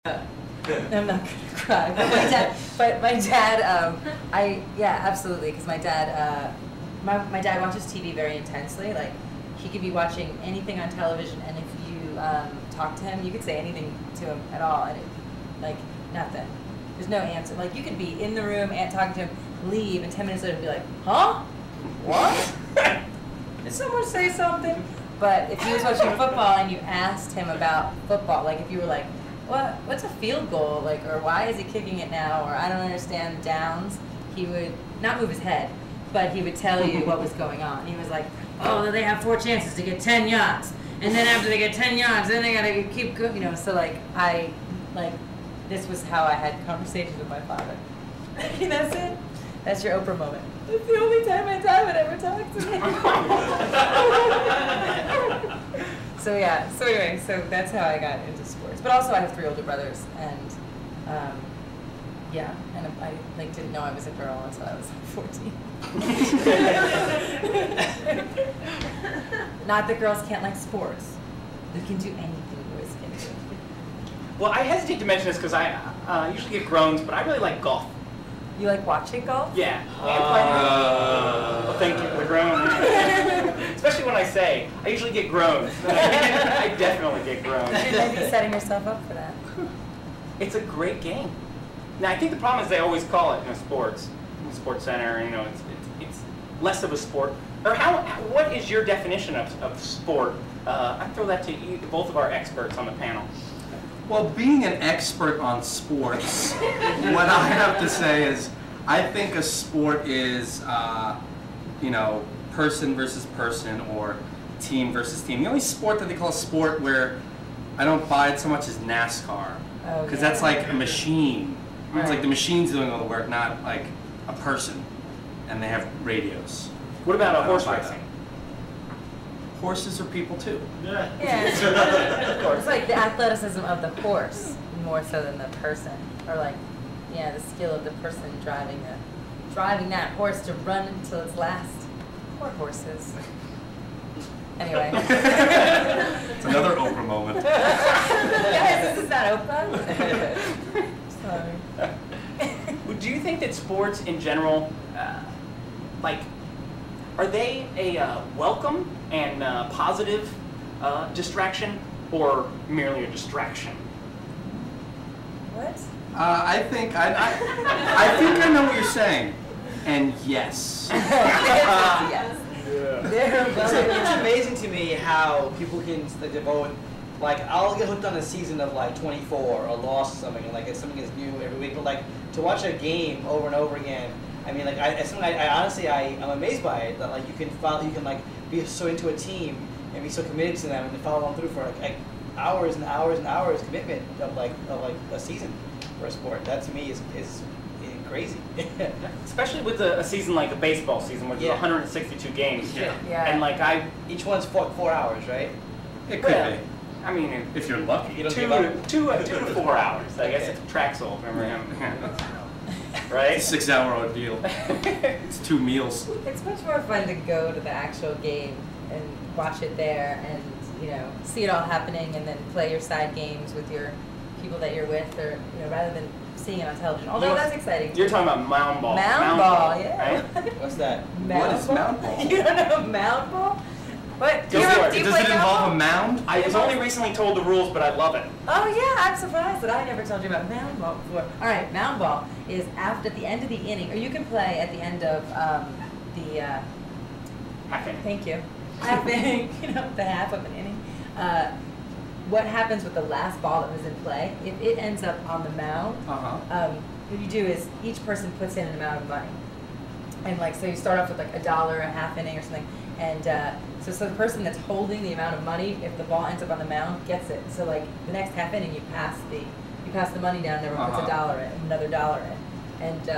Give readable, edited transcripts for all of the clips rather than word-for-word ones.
I'm not gonna cry, but my dad, yeah, absolutely, because my dad, my dad watches TV very intensely. Like, he could be watching anything on television, and if you talk to him, you could say anything to him at all, and like nothing. There's no answer. Like, you could be in the room and talking to him, leave, and 10 minutes later be like, huh? What? Did someone say something? But if he was watching football and you asked him about football, like if you were like, what's a field goal? Like, or why is he kicking it now? Or I don't understand downs. He would not move his head, but he would tell you what was going on. He was like, oh, they have 4 chances to get 10 yards. And then after they get 10 yards, then they gotta keep going, you know. So this was how I had conversations with my father. That's it. That's your Oprah moment. That's the only time my dad would ever talk to me. So anyway, that's how I got into sports. But also I have 3 older brothers, and I didn't know I was a girl until I was 14. Not that girls can't like sports. They can do anything boys can do. Well, I hesitate to mention this because I usually get groans, but I really like golf. You like watching golf? Yeah. Well, thank you for the groan. Especially when I say, I usually get groans. I definitely get groans. You should maybe be setting yourself up for that. It's a great game. Now, I think the problem is they always call it, sports, Sports Center. It's less of a sport. Or what is your definition of sport? I throw that to you, both of our experts on the panel. Well, being an expert on sports, what I have to say is, I think a sport is, person versus person or team versus team. The only sport that they call a sport where I don't buy it so much is NASCAR, because that's like a machine. Right. It's like the machine's doing all the work, not like a person, and they have radios. What about horse racing? Horses are people too. Yeah. It's like the athleticism of the horse more so than the person, or the skill of the person driving that horse to run until its last. Poor horses. Anyway. It's another Oprah moment. Guys, this is not Oprah. Sorry. Do you think that sports in general, are they a welcome and positive distraction, or merely a distraction? What? I think I know what you're saying, and yes. Yes. It's amazing to me how people can devote. I'll get hooked on a season of 24 or Lost or something, and it's something that's new every week. But to watch a game over and over again, I mean, I'm amazed by it. That you can be so into a team and be so committed to them and to follow them through for hours and hours and hours commitment of a season for a sport. That to me is crazy. Especially with a season like a baseball season, where there's 162 games. Yeah. And each one's 4 hours, right? It could be. I mean, if you're lucky. You don't 2 give up? to 4 hours. I guess it's Traxel. Remember him? Right? It's a 6-hour ordeal. It's 2 meals. It's much more fun to go to the actual game and watch it there and see it all happening, and then play your side games with your people that you're with, or rather than seeing it on television. Although that's exciting. You're talking about mound ball. Mound ball, yeah. Right? What's that? What is mound ball? You don't know mound ball? What? Does it involve a mound? I was only recently told the rules, but I love it. Oh yeah, I'm surprised that I never told you about mound ball before. All right, mound ball is at the end of the inning, or you can play at the end of the half inning. Thank you. Half inning, the half of an inning. What happens with the last ball that was in play? If it ends up on the mound, what you do is each person puts in an amount of money, and so you start off with $1 a half inning or something, and so the person that's holding the amount of money, if the ball ends up on the mound, gets it. So the next half inning, you pass the money down, and everyone puts $1 in, another $1 in, and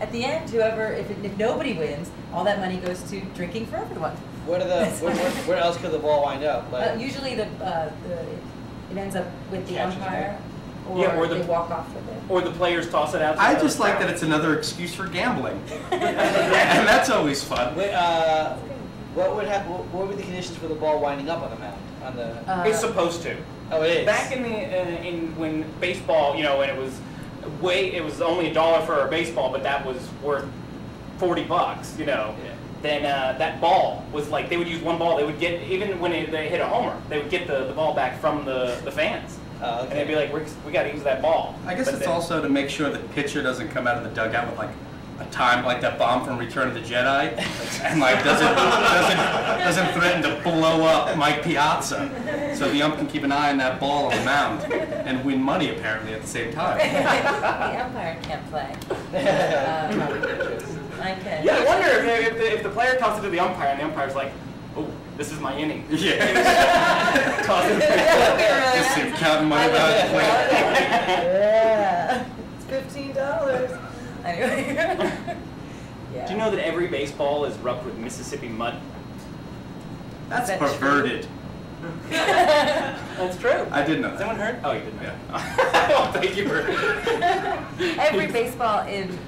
at the end, if nobody wins, all that money goes to drinking for everyone. Where else could the ball wind up? Usually it ends up with the umpire, or they walk off with it. Or the players toss it out. I just like that it's another excuse for gambling, and that's always fun. Wait, what would happen? What would be the conditions for the ball winding up on the mound? It's supposed to. Oh, it is. Back in when baseball, you know, when it was only $1 for a baseball, but that was worth $40, you know. Yeah. Then that ball was like, they would use one ball. They would get, even when they hit a homer, they would get the ball back from the fans. Okay. And they'd be like, we got to use that ball. I guess But it's then- also to make sure the pitcher doesn't come out of the dugout with like a time like that bomb from Return of the Jedi, and like doesn't threaten to blow up Mike Piazza. So the ump can keep an eye on that ball on the mound and win money apparently at the same time. The umpire can't play. I can. Yeah, I wonder if the player tosses it to the umpire and the umpire's like, oh, this is my inning. Yeah. Toss it. Just keep counting money about it. Yeah. It's $15. Anyway. Yeah. Do you know that every baseball is rubbed with Mississippi mud? That's that perverted. That's true. I didn't know Has that. anyone heard? Oh, you didn't know. Yeah. Oh, thank you for. Every baseball in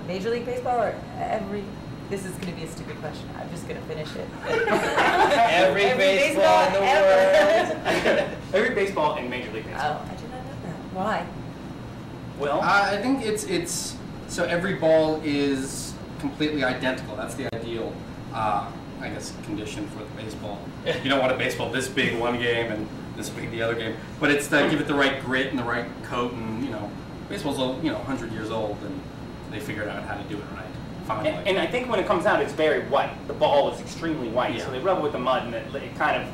Major League Baseball, or every. This is going to be a stupid question. I'm just going to finish it. Every baseball in the world. Every baseball in Major League Baseball. Oh, I did not know that. Why? Well, I think it's so every ball is completely identical. That's the ideal, I guess, condition for the baseball. You don't want a baseball this big one game and this big the other game, but it's to give it the right grit and the right coat, and you know, baseball's 100 years old, and they figured out how to do it right. Finally. and I think when it comes out, it's very white. The ball is extremely white, Yeah. so they rub it with the mud, and it kind of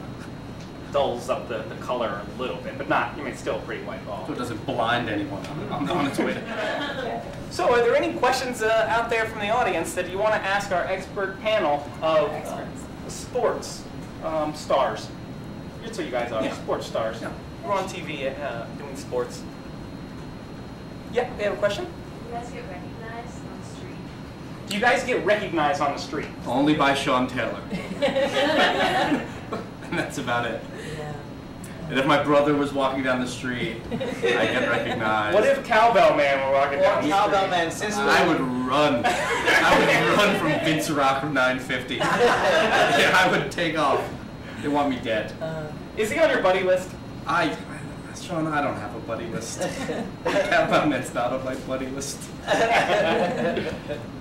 dulls up the color a little bit, but not. I mean, it's still a pretty white ball. So it doesn't blind anyone on its way to. So, are there any questions out there from the audience that you want to ask our expert panel of sports stars? That's what you guys are, Yeah. sports stars. Yeah. We're on TV doing sports. Yeah, they have a question? You guys get recognized on the street? Do you guys get recognized on the street? Only by Sean Taylor. And that's about it. Yeah. And if my brother was walking down the street, I get recognized. What if Cowbell Man were walking down the Cowbell street? Man, since I would run. I would run from Vince Rock from 950. Yeah, I would take off. They want me dead. Is he on your buddy list? Sean, I don't have a buddy list. Cowbell Man's not on my buddy list. That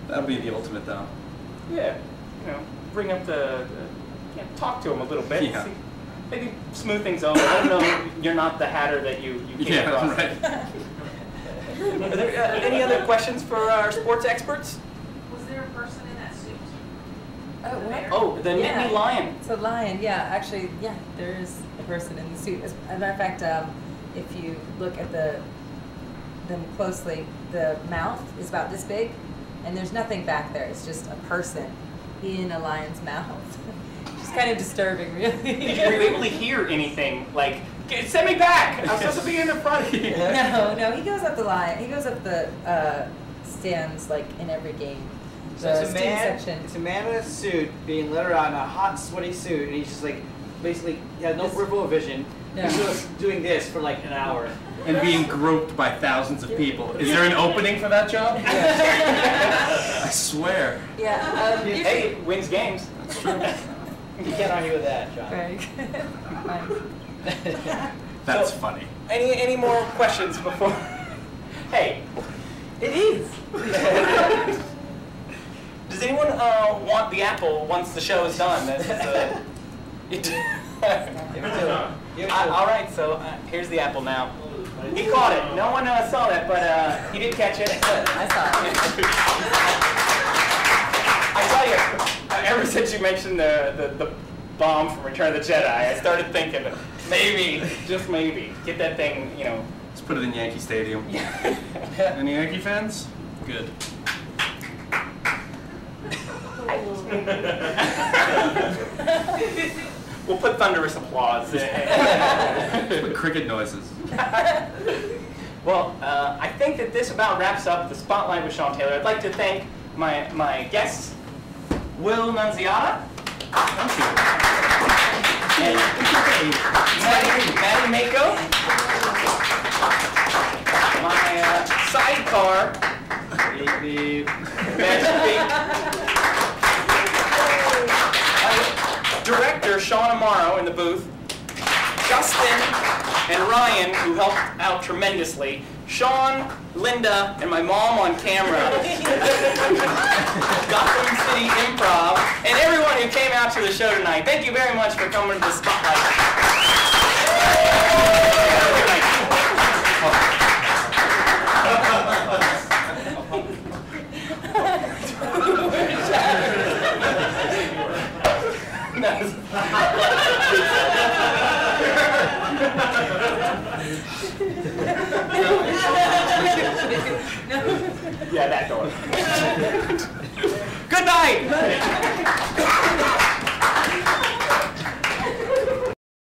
would be the ultimate, though. Yeah. Bring up talk to him a little bit. Yeah. See, maybe smooth things over. I don't know. You're not the hatter that you came across. right. Are there any other questions for our sports experts? Was there a person in that suit? Oh, what? Oh, the Nittany Lion. It's a lion, yeah. Actually, yeah, there is a person in the suit. As a matter of fact, if you look at them closely, the mouth is about this big, and there's nothing back there. It's just a person in a lion's mouth. It's kind of disturbing, really. Did you really hear anything like, send me back? I'm supposed to be in the front. No, he goes up the line. He goes up the stands like in every game. So it's a student man. section. It's a man in a suit being led around in a hot, sweaty suit, and he's just like, basically, he has no peripheral vision. Yeah. He's just doing this for like an hour. And being groped by thousands of people. Is there an opening for that job? I swear. Yeah. Hey, wins games. That's true. You can't argue with that, John. Very good. Nice. That's So- funny. Any more questions before? Hey, it is. Does anyone want the apple once the show is done? This is, Give it to him. Give it to him. all right, so here's the apple now. He caught it. No one saw that, but he did catch it. I saw it. I tell you, ever since you mentioned the bomb from Return of the Jedi, I started thinking maybe, just maybe, get that thing, Let's put it in Yankee Stadium. Any Yankee fans? Good. We'll put thunderous applause. Let's put cricket noises. Well, I think that this about wraps up the Spotlight with Sean Taylor. I'd like to thank my guests, Will Nunziata, Thank you. and Maddy Mako, my sidecar, director Sean Amaro in the booth, Justin and Ryan, who helped out tremendously, Sean, Linda, and my mom on camera, Gotham City Improv, and everyone who came out to the show tonight. Thank you very much for coming to the Spotlight. Yeah, that door. Good night!